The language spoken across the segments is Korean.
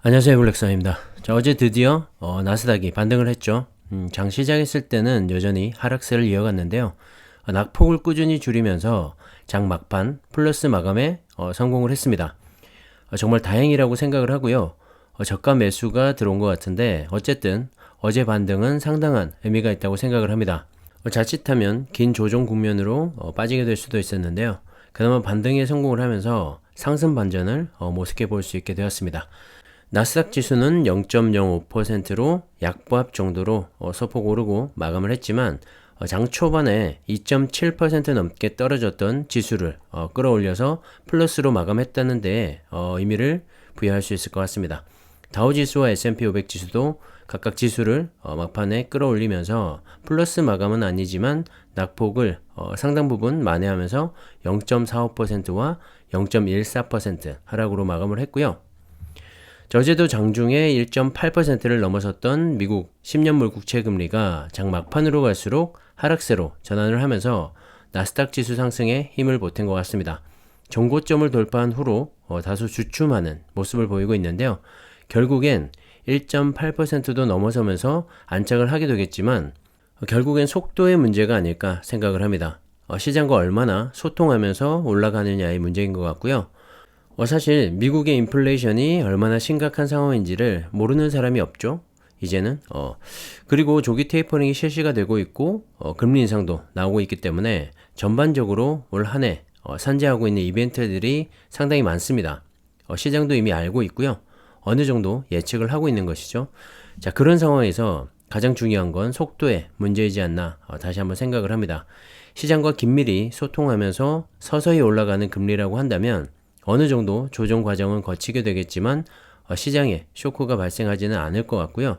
안녕하세요, 블랙선입니다. 자, 어제 드디어 나스닥이 반등을 했죠. 장 시작했을 때는 여전히 하락세를 이어갔는데요. 낙폭을 꾸준히 줄이면서 장 막판 플러스 마감에 성공을 했습니다. 정말 다행이라고 생각을 하고요. 저가 매수가 들어온 것 같은데 어쨌든 어제 반등은 상당한 의미가 있다고 생각을 합니다. 자칫하면 긴 조정 국면으로 빠지게 될 수도 있었는데요. 그나마 반등에 성공을 하면서 상승 반전을 모색해 볼 수 있게 되었습니다. 나스닥 지수는 0.05%로 약보합 정도로 소폭 오르고 마감을 했지만 장 초반에 2.7% 넘게 떨어졌던 지수를 끌어올려서 플러스로 마감했다는 데 의미를 부여할 수 있을 것 같습니다. 다우지수와 S&P 500 지수도 각각 지수를 막판에 끌어올리면서 플러스 마감은 아니지만 낙폭을 상당 부분 만회하면서 0.45%와 0.14% 하락으로 마감을 했고요. 어제도 장중에 1.8%를 넘어섰던 미국 10년물 국채 금리가 장 막판으로 갈수록 하락세로 전환을 하면서 나스닥 지수 상승에 힘을 보탠 것 같습니다. 정고점을 돌파한 후로 다소 주춤하는 모습을 보이고 있는데요. 결국엔 1.8%도 넘어서면서 안착을 하게 되겠지만 결국엔 속도의 문제가 아닐까 생각을 합니다. 시장과 얼마나 소통하면서 올라가느냐의 문제인 것 같고요. 사실 미국의 인플레이션이 얼마나 심각한 상황인지를 모르는 사람이 없죠. 이제는 그리고 조기 테이퍼링이 실시가 되고 있고 금리 인상도 나오고 있기 때문에 전반적으로 올 한 해 산재하고 있는 이벤트들이 상당히 많습니다. 시장도 이미 알고 있고요. 어느 정도 예측을 하고 있는 것이죠. 자, 그런 상황에서 가장 중요한 건 속도의 문제이지 않나 다시 한번 생각을 합니다. 시장과 긴밀히 소통하면서 서서히 올라가는 금리라고 한다면 어느 정도 조정 과정은 거치게 되겠지만 시장에 쇼크가 발생하지는 않을 것 같고요.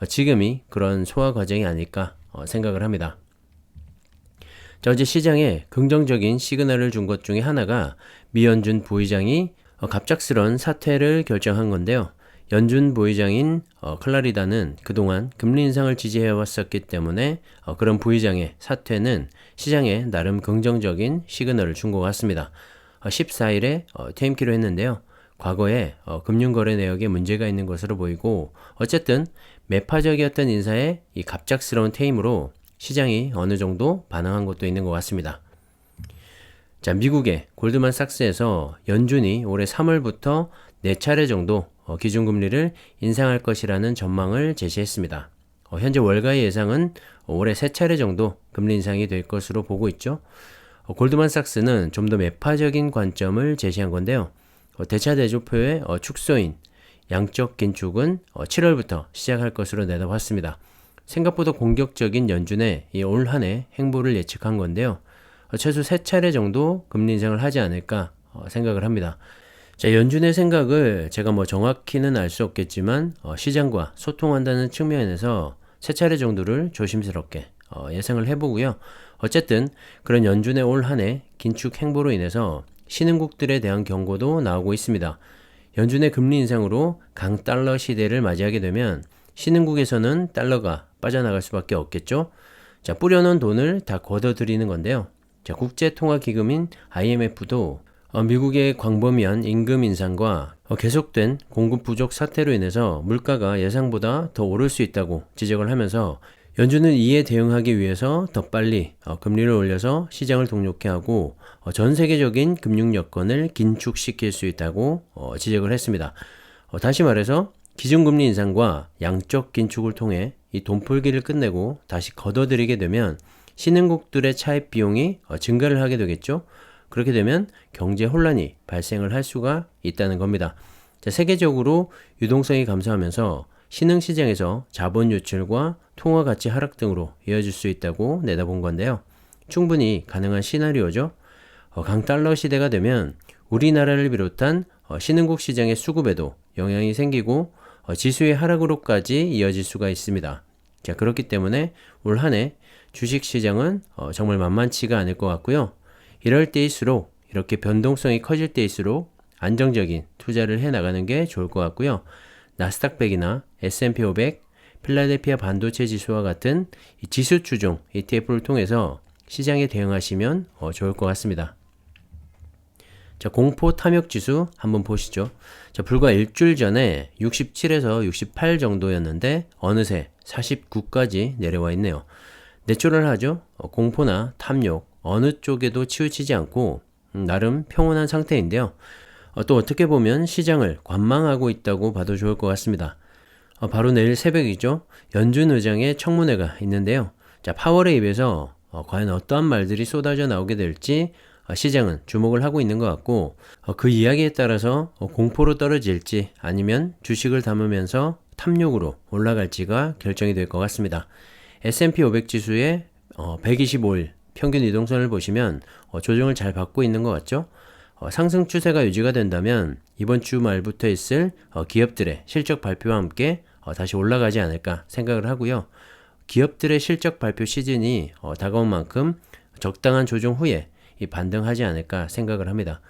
지금이 그런 소화 과정이 아닐까 생각을 합니다. 자, 어제 시장에 긍정적인 시그널을 준 것 중에 하나가 미연준 부의장이 갑작스런 사퇴를 결정한 건데요. 연준 부의장인 클라리다는 그동안 금리 인상을 지지해왔었기 때문에 그런 부의장의 사퇴는 시장에 나름 긍정적인 시그널을 준 것 같습니다. 14일에 퇴임키로 했는데요. 과거에 금융거래 내역에 문제가 있는 것으로 보이고 어쨌든 매파적이었던 인사의 이 갑작스러운 퇴임으로 시장이 어느 정도 반응한 것도 있는 것 같습니다. 자, 미국의 골드만삭스에서 연준이 올해 3월부터 4차례 정도 기준금리를 인상할 것이라는 전망을 제시했습니다. 현재 월가의 예상은 올해 3차례 정도 금리 인상이 될 것으로 보고 있죠. 골드만삭스는 좀 더 매파적인 관점을 제시한 건데요. 대차대조표의 축소인 양적 긴축은 7월부터 시작할 것으로 내다봤습니다. 생각보다 공격적인 연준의 올 한 해 행보를 예측한 건데요. 최소 3차례 정도 금리 인상을 하지 않을까 생각을 합니다. 자, 연준의 생각을 제가 정확히는 알 수 없겠지만 시장과 소통한다는 측면에서 3차례 정도를 조심스럽게 예상을 해보고요. 어쨌든 그런 연준의 올 한 해 긴축 행보로 인해서 신흥국들에 대한 경고도 나오고 있습니다. 연준의 금리 인상으로 강달러 시대를 맞이하게 되면 신흥국에서는 달러가 빠져나갈 수밖에 없겠죠. 자, 뿌려놓은 돈을 다 걷어들이는 건데요. 자, 국제통화기금인 IMF도 미국의 광범위한 임금 인상과 계속된 공급 부족 사태로 인해서 물가가 예상보다 더 오를 수 있다고 지적을 하면서 연준은 이에 대응하기 위해서 더 빨리 금리를 올려서 시장을 동력케 하고 전 세계적인 금융 여건을 긴축시킬 수 있다고 지적을 했습니다. 다시 말해서 기준금리 인상과 양적 긴축을 통해 이 돈풀기를 끝내고 다시 걷어들이게 되면 신흥국들의 차입 비용이 증가를 하게 되겠죠. 그렇게 되면 경제 혼란이 발생을 할 수가 있다는 겁니다. 자, 세계적으로 유동성이 감소하면서 신흥시장에서 자본 유출과 통화 가치 하락 등으로 이어질 수 있다고 내다본 건데요. 충분히 가능한 시나리오죠. 강달러 시대가 되면 우리나라를 비롯한 신흥국 시장의 수급에도 영향이 생기고 지수의 하락으로까지 이어질 수가 있습니다. 자, 그렇기 때문에 올 한 해 주식시장은 정말 만만치가 않을 것 같고요. 이럴 때일수록 이렇게 변동성이 커질 때일수록 안정적인 투자를 해나가는 게 좋을 것 같고요. 나스닥 100이나 S&P 500, 필라델피아 반도체 지수와 같은 지수 추종 ETF를 통해서 시장에 대응하시면 좋을 것 같습니다. 자, 공포 탐욕 지수 한번 보시죠. 자, 불과 일주일 전에 67에서 68 정도였는데 어느새 49까지 내려와 있네요. 내추럴하죠? 공포나 탐욕 어느 쪽에도 치우치지 않고 나름 평온한 상태인데요. 또 어떻게 보면 시장을 관망하고 있다고 봐도 좋을 것 같습니다. 바로 내일 새벽이죠. 연준 의장의 청문회가 있는데요. 자, 파월의 입에서 과연 어떠한 말들이 쏟아져 나오게 될지 시장은 주목을 하고 있는 것 같고 그 이야기에 따라서 공포로 떨어질지 아니면 주식을 담으면서 탐욕으로 올라갈지가 결정이 될 것 같습니다. S&P 500 지수의 125일 평균 이동선을 보시면 조정을 잘 받고 있는 것 같죠? 상승 추세가 유지가 된다면 이번 주 말부터 있을 기업들의 실적 발표와 함께 다시 올라가지 않을까 생각을 하고요. 기업들의 실적 발표 시즌이 다가온 만큼 적당한 조정 후에 반등하지 않을까 생각을 합니다.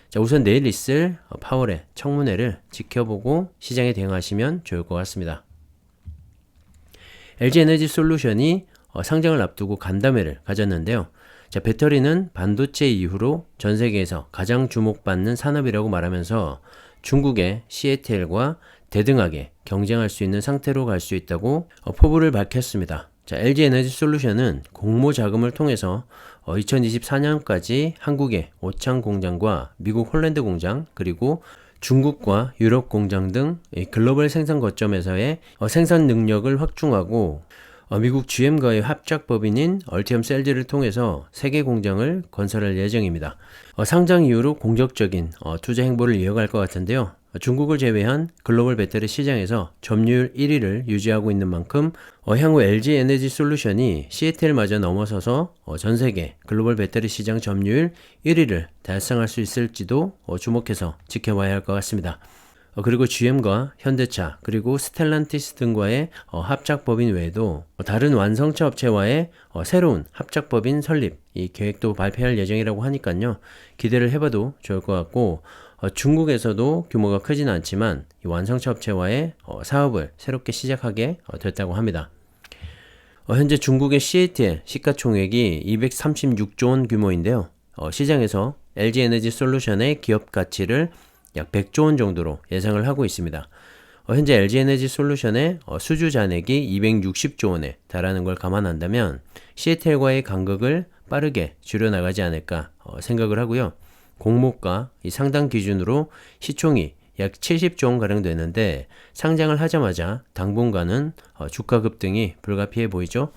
자, 우선 내일 있을 파월의 청문회를 지켜보고 시장에 대응하시면 좋을 것 같습니다. LG에너지솔루션이 상장을 앞두고 간담회를 가졌는데요. 자, 배터리는 반도체 이후로 전 세계에서 가장 주목받는 산업이라고 말하면서 중국의 CATL과 대등하게 경쟁할 수 있는 상태로 갈 수 있다고 포부를 밝혔습니다. 자, LG에너지솔루션은 공모 자금을 통해서 2024년까지 한국의 오창 공장과 미국 홀랜드 공장 그리고 중국과 유럽 공장 등 글로벌 생산 거점에서의 생산 능력을 확충하고 미국 GM과의 합작 법인인 얼티엄 셀즈를 통해서 세계 공장을 건설할 예정입니다. 상장 이후로 공격적인 투자 행보를 이어갈 것 같은데요. 중국을 제외한 글로벌 배터리 시장에서 점유율 1위를 유지하고 있는 만큼 향후 LG에너지솔루션이 CATL마저 넘어서서 전 세계 글로벌 배터리 시장 점유율 1위를 달성할 수 있을지도 주목해서 지켜봐야 할 것 같습니다. 그리고 GM과 현대차 그리고 스텔란티스 등과의 합작법인 외에도 다른 완성차 업체와의 새로운 합작법인 설립 이 계획도 발표할 예정이라고 하니까요. 기대를 해봐도 좋을 것 같고 중국에서도 규모가 크진 않지만 이 완성차 업체와의 사업을 새롭게 시작하게 됐다고 합니다. 현재 중국의 CATL 시가총액이 236조 원 규모인데요. 시장에서 LG에너지솔루션의 기업 가치를 약 100조 원 정도로 예상을 하고 있습니다. 현재 LG에너지솔루션의 수주 잔액이 260조 원에 달하는 걸 감안한다면 CATL과의 간극을 빠르게 줄여나가지 않을까 생각을 하고요. 공모가 이 상당 기준으로 시총이 약 70조 원가량 되는데 상장을 하자마자 당분간은 주가 급등이 불가피해 보이죠.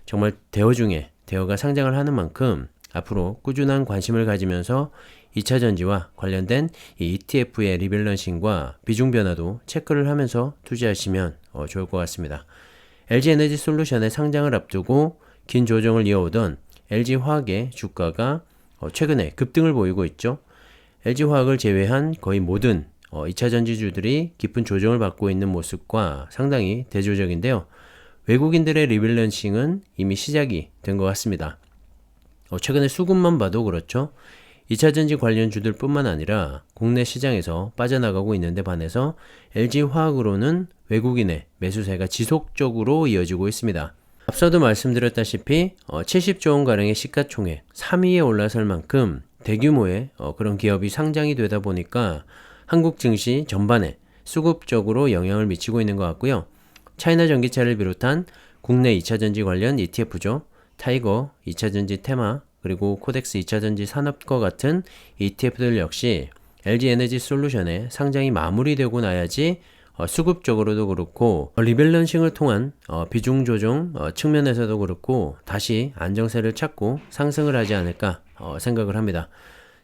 정말 대어 중에 대어가 상장을 하는 만큼 앞으로 꾸준한 관심을 가지면서 2차전지와 관련된 이 ETF의 리밸런싱과 비중 변화도 체크를 하면서 투자하시면 좋을 것 같습니다. LG에너지솔루션의 상장을 앞두고 긴 조정을 이어오던 LG화학의 주가가 최근에 급등을 보이고 있죠. LG화학을 제외한 거의 모든 2차전지주들이 깊은 조정을 받고 있는 모습과 상당히 대조적인데요. 외국인들의 리밸런싱은 이미 시작이 된 것 같습니다. 최근에 수급만 봐도 그렇죠. 2차전지 관련주들 뿐만 아니라 국내 시장에서 빠져나가고 있는데 반해서 LG화학으로는 외국인의 매수세가 지속적으로 이어지고 있습니다. 앞서도 말씀드렸다시피 70조 원가량의 시가총액 3위에 올라설 만큼 대규모의 그런 기업이 상장이 되다 보니까 한국 증시 전반에 수급적으로 영향을 미치고 있는 것 같고요. 차이나 전기차를 비롯한 국내 2차전지 관련 ETF죠. 타이거, 2차전지 테마, 그리고 코덱스 2차전지 산업과 같은 ETF들 역시 LG에너지솔루션의 상장이 마무리되고 나야지 수급적으로도 그렇고 리밸런싱을 통한 비중 조정 측면에서도 그렇고 다시 안정세를 찾고 상승을 하지 않을까 생각을 합니다.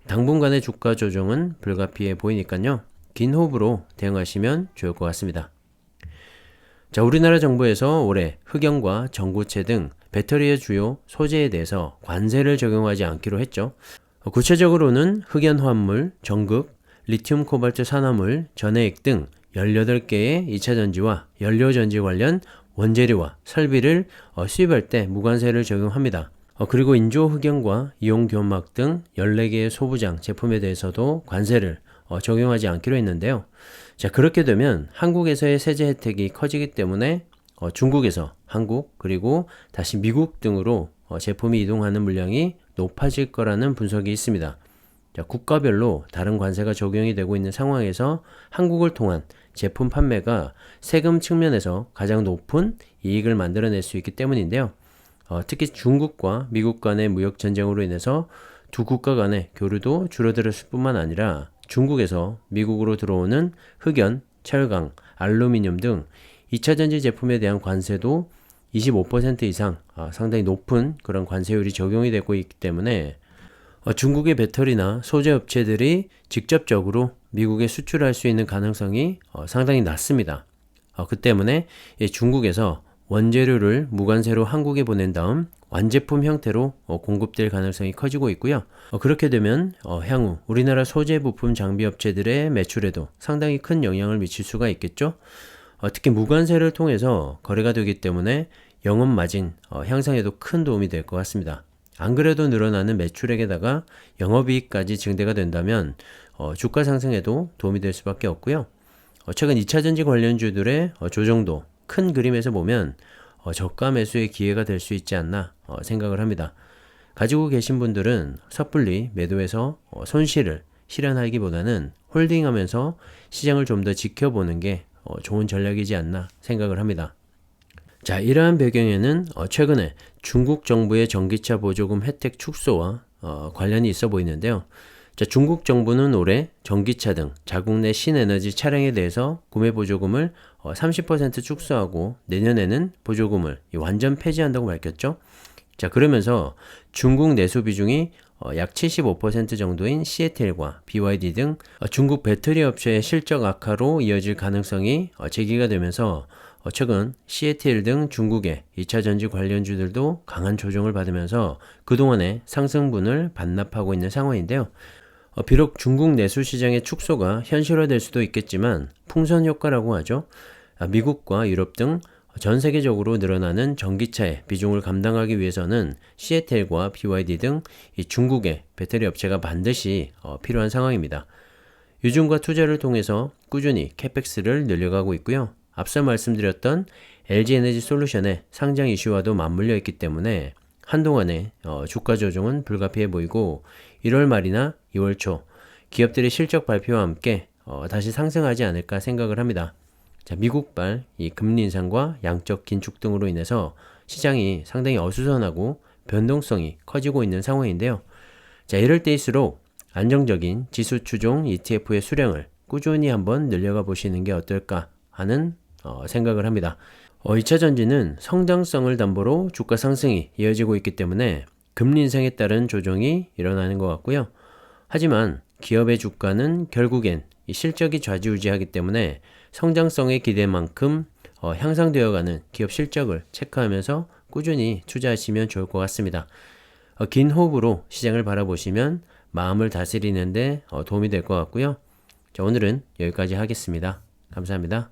당분간의 주가 조정은 불가피해 보이니까요. 긴 호흡으로 대응하시면 좋을 것 같습니다. 자, 우리나라 정부에서 올해 흑연과 전구체 등 배터리의 주요 소재에 대해서 관세를 적용하지 않기로 했죠. 구체적으로는 흑연 화합물, 전극, 리튬 코발트 산화물, 전해액 등 18개의 2차전지와 연료전지 관련 원재료와 설비를 수입할 때 무관세를 적용합니다. 그리고 인조 흑연과 이온 견막 등 14개의 소부장 제품에 대해서도 관세를 적용하지 않기로 했는데요. 자, 그렇게 되면 한국에서의 세제 혜택이 커지기 때문에 중국에서 한국 그리고 다시 미국 등으로 제품이 이동하는 물량이 높아질 거라는 분석이 있습니다. 자, 국가별로 다른 관세가 적용이 되고 있는 상황에서 한국을 통한 제품 판매가 세금 측면에서 가장 높은 이익을 만들어낼 수 있기 때문인데요. 특히 중국과 미국 간의 무역 전쟁으로 인해서 두 국가 간의 교류도 줄어들었을 뿐만 아니라 중국에서 미국으로 들어오는 흑연, 철강, 알루미늄 등 2차 전지 제품에 대한 관세도 25% 이상 상당히 높은 그런 관세율이 적용이 되고 있기 때문에 중국의 배터리나 소재 업체들이 직접적으로 미국에 수출할 수 있는 가능성이 상당히 낮습니다. 그 때문에 중국에서 원재료를 무관세로 한국에 보낸 다음 완제품 형태로 공급될 가능성이 커지고 있고요. 그렇게 되면 향후 우리나라 소재 부품 장비 업체들의 매출에도 상당히 큰 영향을 미칠 수가 있겠죠. 특히 무관세를 통해서 거래가 되기 때문에 영업 마진 향상에도 큰 도움이 될 것 같습니다. 안 그래도 늘어나는 매출액에다가 영업이익까지 증대가 된다면 주가 상승에도 도움이 될 수밖에 없고요. 최근 2차 전지 관련주들의 조정도 큰 그림에서 보면 저가 매수의 기회가 될 수 있지 않나 생각을 합니다. 가지고 계신 분들은 섣불리 매도해서 손실을 실현하기보다는 홀딩하면서 시장을 좀 더 지켜보는 게 좋은 전략이지 않나 생각을 합니다. 자, 이러한 배경에는 최근에 중국 정부의 전기차 보조금 혜택 축소와 관련이 있어 보이는데요. 자, 중국 정부는 올해 전기차 등 자국 내 신에너지 차량에 대해서 구매 보조금을 30% 축소하고 내년에는 보조금을 완전 폐지한다고 밝혔죠. 자, 그러면서 중국 내수 비중이 약 75% 정도인 CATL과 BYD 등 중국 배터리 업체의 실적 악화로 이어질 가능성이 제기가 되면서 최근 CATL 등 중국의 2차 전지 관련주들도 강한 조정을 받으면서 그동안의 상승분을 반납하고 있는 상황인데요. 비록 중국 내수 시장의 축소가 현실화될 수도 있겠지만 풍선 효과라고 하죠. 미국과 유럽 등 전 세계적으로 늘어나는 전기차의 비중을 감당하기 위해서는 CATL과 BYD 등 이 중국의 배터리 업체가 반드시 필요한 상황입니다. 유증과 투자를 통해서 꾸준히 캐펙스를 늘려가고 있고요. 앞서 말씀드렸던 LG에너지솔루션의 상장 이슈와도 맞물려 있기 때문에 한동안의 주가 조정은 불가피해 보이고 1월 말이나 2월 초 기업들의 실적 발표와 함께 다시 상승하지 않을까 생각을 합니다. 자, 미국발 이 금리 인상과 양적 긴축 등으로 인해서 시장이 상당히 어수선하고 변동성이 커지고 있는 상황인데요. 자, 이럴 때일수록 안정적인 지수 추종 ETF의 수량을 꾸준히 한번 늘려가 보시는 게 어떨까 하는 생각을 합니다. 2차 전지는 성장성을 담보로 주가 상승이 이어지고 있기 때문에 금리 인상에 따른 조정이 일어나는 것 같고요. 하지만 기업의 주가는 결국엔 이 실적이 좌지우지하기 때문에 성장성의 기대만큼 향상되어가는 기업 실적을 체크하면서 꾸준히 투자하시면 좋을 것 같습니다. 긴 호흡으로 시장을 바라보시면 마음을 다스리는데 도움이 될 것 같고요. 자, 오늘은 여기까지 하겠습니다. 감사합니다.